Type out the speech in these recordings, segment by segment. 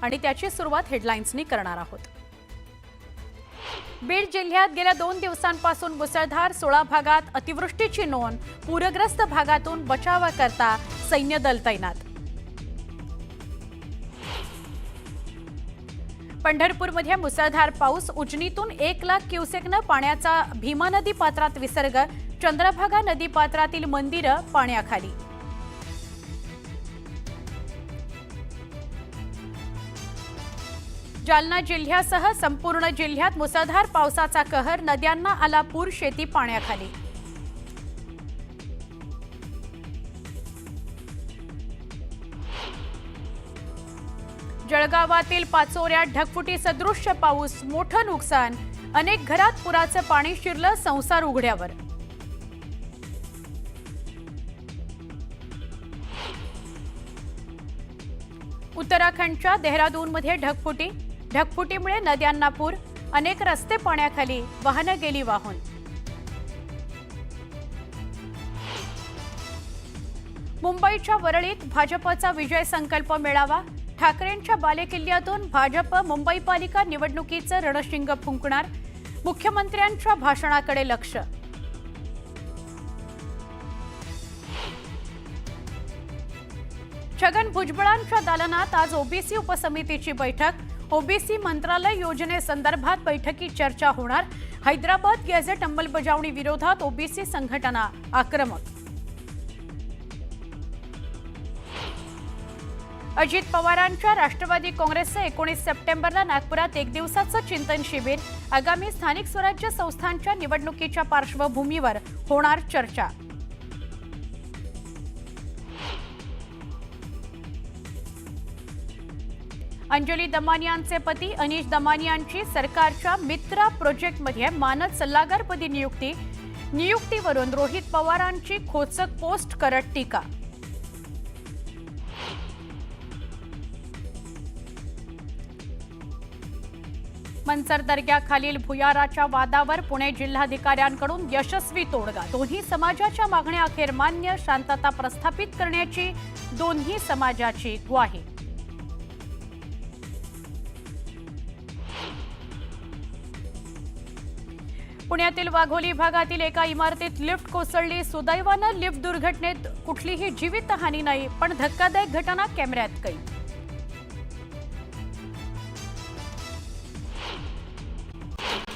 आणि त्याची सुरुवात हेडलाईन्सनी करणार आहोत। बीड जिल्ह्यात गेल्या 2 दिवसांपासून मुसळधार 16 भागात अतिवृष्टीची नोंद। पूरग्रस्त भागातून बचावाकरता सैन्य दल तैनात। पंढरपूरमध्ये मुसळधार पाऊस। उजनीतून 1 लाख क्युसेकनं पाण्याचा भीमा नदी पात्रात विसर्ग। चंद्रभागा नदी पात्रातील मंदिरं पाण्याखाली। जालना जिल्ह्यासह संपूर्ण जिल्ह्यात मुसळधार पावसाचा कहर। नद्यांना आला पूर, शेती पाण्याखाली। जळगावातील पाचोऱ्यात ढगफुटी सदृश्य पाऊस। मोठं नुकसान। अनेक घरात पुराचं पाणी शिरलं, संसार उघड्यावर। उत्तराखंडच्या देहरादूनमध्ये ढगफुटीमुळे नद्यांना पूर। अनेक रस्ते पाण्याखाली, वाहनं गेली वाहून। मुंबईच्या वरळीत भाजपचा विजय संकल्प मेळावा। ठाकरेंच्या बालेकिल्ल्यातून भाजप मुंबई पालिका निवडणुकीचं रणशिंग फुंकणार। मुख्यमंत्र्यांच्या भाषणाकडे लक्ष। छगन भुजबळांच्या दालनात आज ओबीसी उपसमितीची बैठक। ओबीसी मंत्रालय योजनेसंदर्भात बैठकीत चर्चा होणार। हैदराबाद गॅझेट अंमलबजावणी विरोधात ओबीसी संघटना आक्रमक। अजित पवारांच्या राष्ट्रवादी काँग्रेसचं 19 सप्टेंबरला नागपुरात 1 दिवसाचं चिंतन शिबिर। आगामी स्थानिक स्वराज्य संस्थांच्या निवडणुकीच्या पार्श्वभूमीवर होणार चर्चा। अंजली दमानियांचे पती अनीश दमानियांची सरकारच्या मित्रा प्रोजेक्टमध्ये मानद सल्लागारपदी नियुक्ती। नियुक्तीवरून रोहित पवारांची खोचक पोस्ट करत टीका। मनसर दर्ग्याखालील भुयाराच्या वादावर पुणे जिल्हाधिकाऱ्यांकडून यशस्वी तोडगा। दोन्ही समाजाच्या मागण्या अखेर मान्य। शांतता प्रस्थापित करण्याची दोन्ही समाजाची ग्वाही। पुण्यातील वाघोली भागातील एका इमारतीत लिफ्ट कोसळली। सुदैवानं लिफ्ट दुर्घटनेत कुठलीही जीवितहानी नाही, पण धक्कादायक घटना कॅमेऱ्यात कैद।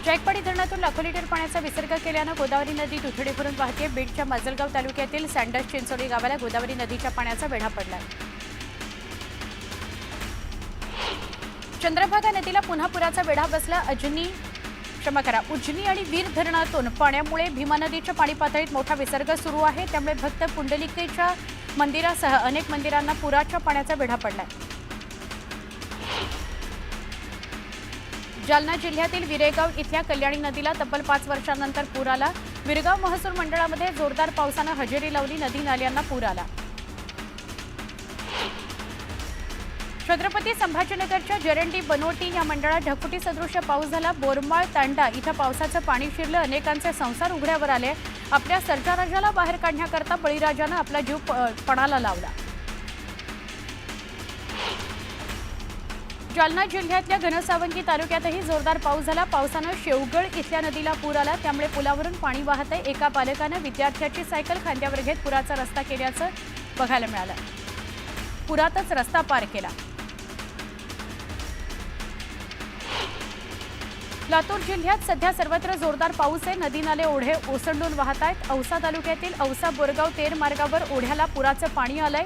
जायकवाडी धरणातून लाखो लिटर पाण्याचा विसर्ग केल्यानं गोदावरी नदी दुथडी भरून वाहते। बीडच्या माजलगाव तालुक्यातील सँडस चिंचोली गावाला गोदावरी नदीच्या पाण्याचा वेढा पडलाय। चंद्रभागा नदीला पुन्हा पुराचा वेढा बसला। उजनी आणि वीर धरणातून पाण्यामुळे भीमा नदीच्या पाणी पातळीत मोठा विसर्ग सुरू आहे। त्यामुळे भक्त पुंडलिकेच्या मंदिरासह अनेक मंदिरांना पुराच्या पाण्याचा वेढा पडलाय। जालना जिल्ह्यातील विरेगाव इथल्या कल्याणी नदीला तब्बल 5 वर्षांनंतर पूर आला। विरगाव महसूल मंडळामध्ये जोरदार पावसानं हजेरी लावली। नदी नाल्यांना पूर आला। छत्रपती संभाजीनगरच्या जरंडी बनोटी या मंडळात ढगफुटी सदृश्य पाऊस झाला। बोरमाळ तांडा इथं पावसाचं पाणी शिरलं। अनेकांचे संसार उघड्यावर आले। आपल्या सर्जाराजाला बाहेर काढण्याकरता बळीराजानं आपला जीव पणाला लावला। जालना जिल्ह्यातल्या घनसावंगी तालुक्यातही जोरदार पाऊस झाला। पावसानं शेवगळ इथल्या नदीला पूर आला। त्यामुळे पुलावरून पाणी वाहत आहे। एका पालकानं विद्यार्थ्याची सायकल खांद्यावर घेत पुराचा रस्ता केल्याचं बघायला मिळालं। पुरातच रस्ता पार केला। लातूर जिल्ह्यात सध्या सर्वत्र जोरदार पाऊस आहे। नदी नाले ओढे ओसंडून वाहत आहेत। औसा तालुक्यातील औसा बोरगाव तेर मार्गावर ओढ्याला पुराचं पाणी आलंय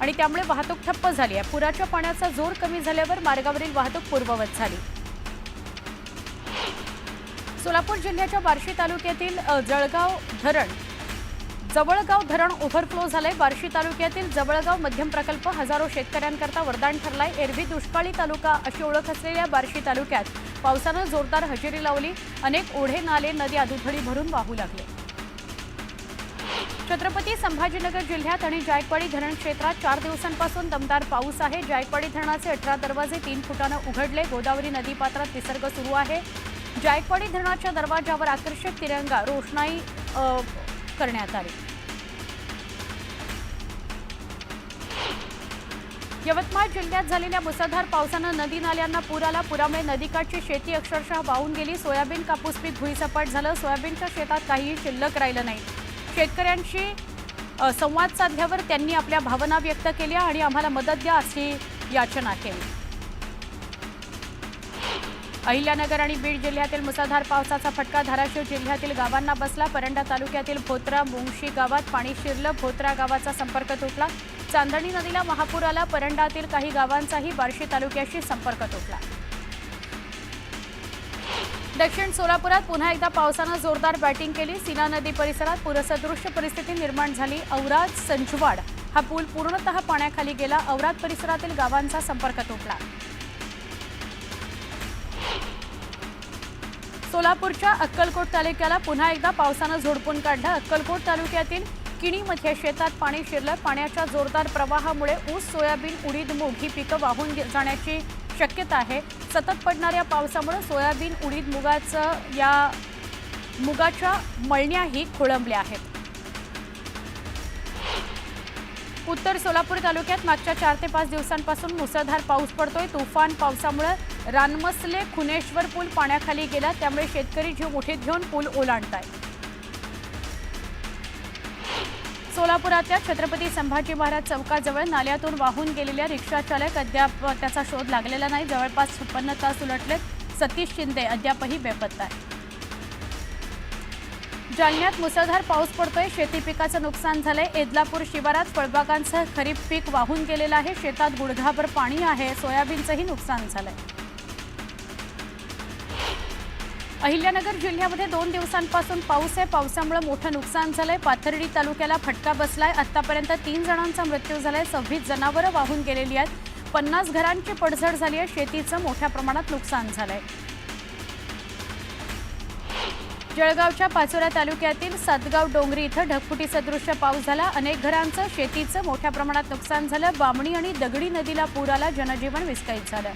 आणि त्यामुळे वाहतूक ठप्प झाली आहे। पुराच्या पाण्याचा जोर कमी झाल्यावर मार्गावरील वाहतूक पूर्ववत झाली। सोलापूर जिल्ह्याच्या बार्शी तालुक्यातील जवळगाव धरण ओव्हरफ्लो झालंय। बार्शी तालुक्यातील जवळगाव मध्यम प्रकल्प हजारो शेतकऱ्यांकरता वरदान ठरलाय। एरवी दुष्काळी तालुका अशी ओळख असलेल्या बार्शी तालुक्यात पावसानं जोरदार हजेरी लावली। अनेक ओढे नाले नदी अधुथडी भरून वाहू लागले। छत्रपती संभाजीनगर जिल्ह्यात आणि जायकवाडी धरण क्षेत्रात 4 दिवसांपासून दमदार पाऊस आहे। जायकवाडी धरणाचे 18 दरवाजे 3 फुटानं उघडले। गोदावरी नदीपात्रात विसर्ग सुरू आहे। जायकवाडी धरणाच्या दरवाजावर आकर्षक तिरंगा रोषणाई करण्यात आली। यवतमाळ जिल्ह्यात झालेल्या मुसळधार पावसानं नदी नाल्यांना पूर आला। पुरामुळे नदीकाठची शेती अक्षरशः वाहून गेली। सोयाबीन, कापूस पीक भुईसपाट झालं। सोयाबीनच्या शेतात काहीही शिल्लक राहिलं नाही। शेतकऱ्यांशी संवाद साधल्यावर त्यांनी आपल्या भावना व्यक्त केल्या आणि आम्हाला मदत द्या अशी याचना केली। अहिल्यानगर आणि बीड जिल्ह्यातील मुसळधार पावसाचा फटका धाराशिव जिल्ह्यातील गावांना बसला। परंडा तालुक्यातील भोत्रा मुंगशी गावात पाणी शिरलं। भोत्रा गावाचा संपर्क तुटला। चांदणी नदीला महापूर आला। परंडातील काही गावांचाही बार्शी तालुक्याशी संपर्क तुटला। दक्षिण सोलापुरात पुन्हा एकदा पावसानं जोरदार बॅटिंग केली। सीना नदी परिसरात पूरसदृश्य परिस्थिती निर्माण झाली। औराद संजवाड हा पूल पूर्णतः पाण्याखाली गेला। औराद परिसरातील गावांचा संपर्क तुटला। सोलापूरच्या अक्कलकोट तालुक्याला पुन्हा एकदा पावसानं झोडपून काढलं। अक्कलकोट तालुक्यातील किणीमध्ये शेतात पाणी शिरलं। पाण्याच्या जोरदार प्रवाहामुळे ऊस, सोयाबीन, उडीद, मूग ही पिकं वाहून जाण्याची शक्यता आहे। सतत पडणाऱ्या पावसामुळे सोयाबीन, उडीद, मुगाच्या मळण्याही खोळंबल्या आहेत। उत्तर सोलापूर तालुक्यात मागच्या 4 ते 5 दिवसांपासून मुसळधार पाऊस पडतोय। तुफान पावसामुळे रानमसले खुनेश्वर पूल पाण्याखाली गेला। त्यामुळे शेतकरी जीव मुठीत घेऊन पूल ओलांडतायत। सोलापुरातल्या छत्रपती संभाजी महाराज चौकाजवळ नाल्यातून वाहून गेलेल्या रिक्षा चालक अद्याप त्याचा शोध लागलेला नाही। जवळपास 56 तास उलटलेत। सतीश शिंदे अद्यापही बेपत्ता आहे। जालन्यात मुसळधार पाऊस पडतोय। शेती पिकाचं नुकसान झालंय। एदलापूर शिवारात फळबागांसह खरीप पीक वाहून गेलेलं आहे। शेतात गुडघाभर पाणी आहे। सोयाबीनचंही नुकसान झालंय। अहिल्यानगर जिल्ह्यामध्ये 2 दिवसांपासून पाऊस आहे। पावसामुळे मोठं नुकसान झालंय। पाथर्डी तालुक्याला फटका बसलाय। आतापर्यंत 3 जणांचा मृत्यू झालाय। 26 जनावरं वाहून गेलेली आहेत। 50 घरांची पडझड झाली आहे। शेतीचं मोठ्या प्रमाणात नुकसान झालंय। जळगावच्या पाचोरा तालुक्यातील सातगाव डोंगरी इथं ढगफुटी सदृश्य पाऊस झाला। अनेक घरांचं, शेतीचं मोठ्या प्रमाणात नुकसान झालं। बामणी आणि दगडी नदीला पूर आला। जनजीवन विस्कळीत झालं।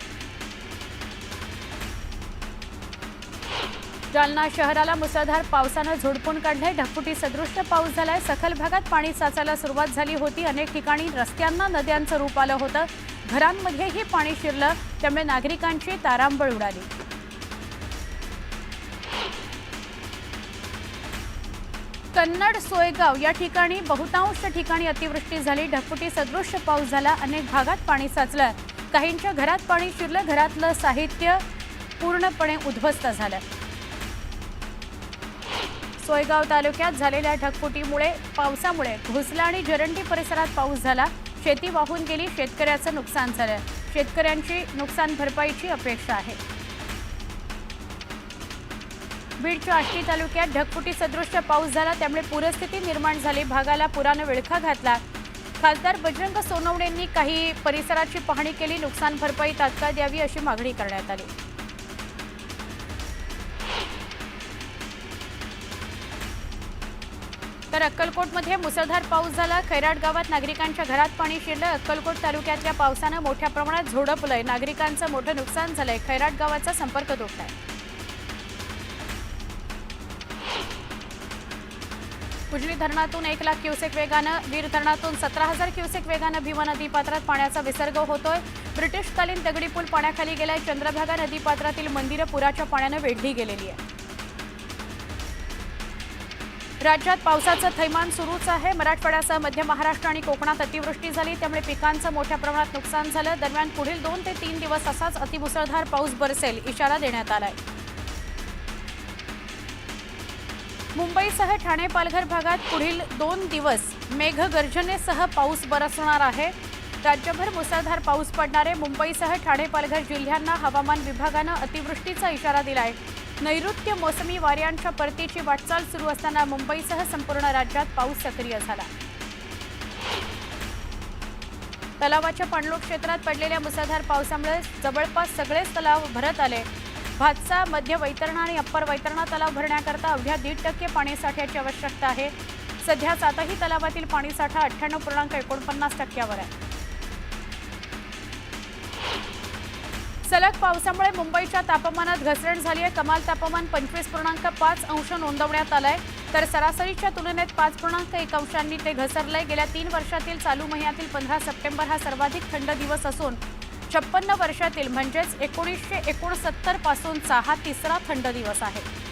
जालना शहराला मुसळधार पावसानं झोडपून काढलंय। ढगफुटी सदृश्य पाऊस झालाय। सखल भागात पाणी साचायला सुरुवात झाली होती। अनेक ठिकाणी रस्त्यांना नद्यांचं रूप आलं होतं। घरांमध्येही पाणी शिरलं। त्यामुळे नागरिकांची तारांबळ उडाली। कन्नड सोयगाव या ठिकाणी बहुतांश ठिकाणी अतिवृष्टी झाली। ढगफुटी सदृश्य पाऊस झाला। अनेक भागात पाणी साचलं। काहींच्या घरात पाणी शिरलं। घरातलं साहित्य पूर्णपणे उद्ध्वस्त झालं। सोयगाव तालुक्यात झालेल्या ढगफुटीमुळे पावसामुळे घोसला आणि जरंडी परिसरात पाऊस झाला। शेती वाहून गेली। शेतकऱ्याचं नुकसान झालं। शेतकऱ्यांची नुकसान भरपाईची अपेक्षा आहे। बीडच्या आष्टी तालुक्यात ढगफुटी सदृश्य पाऊस झाला। त्यामुळे पूरस्थिती निर्माण झाली। भागाला पुरानं विळखा घातला। खासदार बजरंग सोनवणेंनी काही परिसराची पाहणी केली। नुकसान भरपाई तात्काळ द्यावी अशी मागणी करण्यात आली। तर अक्कलकोटमध्ये मुसळधार पाऊस झाला। खैराट गावात नागरिकांच्या घरात पाणी शिरलं। अक्कलकोट तालुक्यातल्या पावसानं मोठ्या प्रमाणात झोडपलंय। नागरिकांचं मोठं नुकसान झालंय। खैराट गावाचा संपर्क तुटलाय। उजनी धरणातून 1 लाख क्युसेक वेगानं, वीर धरणातून 17,000 क्युसेक वेगानं भीमा नदीपात्रात पाण्याचा विसर्ग होतोय। ब्रिटिशकालीन दगडी पूल पाण्याखाली गेलाय। चंद्रभागा नदीपात्रातील मंदिरं पुराच्या पाण्यानं वेढली गेलेली आहे। राज्यात पावसाचं थैमान सुरूच आहे। मराठवाड्यासह मध्य महाराष्ट्र आणि कोकणात अतिवृष्टी झाली। त्यामुळे पिकांचं मोठ्या प्रमाणात नुकसान झालं। दरम्यान पुढील 2 ते 3 दिवस असाच अतिमुसळधार पाऊस बरसेल इशारा देण्यात आलाय। मुंबईसह ठाणे, पालघर भागात पुढील 2 दिवस मेघगर्जनेसह पाऊस बरसणार आहे। राज्यभर मुसळधार पाऊस पडणार आहे। मुंबईसह ठाणे, पालघर जिल्ह्यांना हवामान विभागानं अतिवृष्टीचा इशारा दिलाय। नैऋत्य मोसमी वाऱ्यांच्या परतीची वाटचाल सुरू असताना मुंबईसह संपूर्ण राज्यात पाऊस सक्रिय झाला। तलावाच्या पाणलोट क्षेत्रात पडलेल्या मुसळधार पावसामुळे जवळपास सगळेच तलाव भरत आले। भातसा, मध्य वैतरणा आणि अप्पर वैतरणा तलाव भरण्याकरता अवघ्या 1.5% पाणीसाठ्याची आवश्यकता आहे। सध्या 7ही तलावातील पाणीसाठा 98.49% आहे। सलग पावसामुळे मुंबईच्या तापमानात घसरण झाली आहे। कमाल तापमान 25.5 अंश नोंदवण्यात आलंय, तर सरासरीच्या तुलनेत 5.1 अंशांनी ते घसरलंय। गेल्या 3 वर्षातील चालू महिन्यातील 15 सप्टेंबर हा सर्वाधिक थंड दिवस असून 56 वर्षातील म्हणजेच 1969 पासूनचा हा तिसरा थंड दिवस आहे।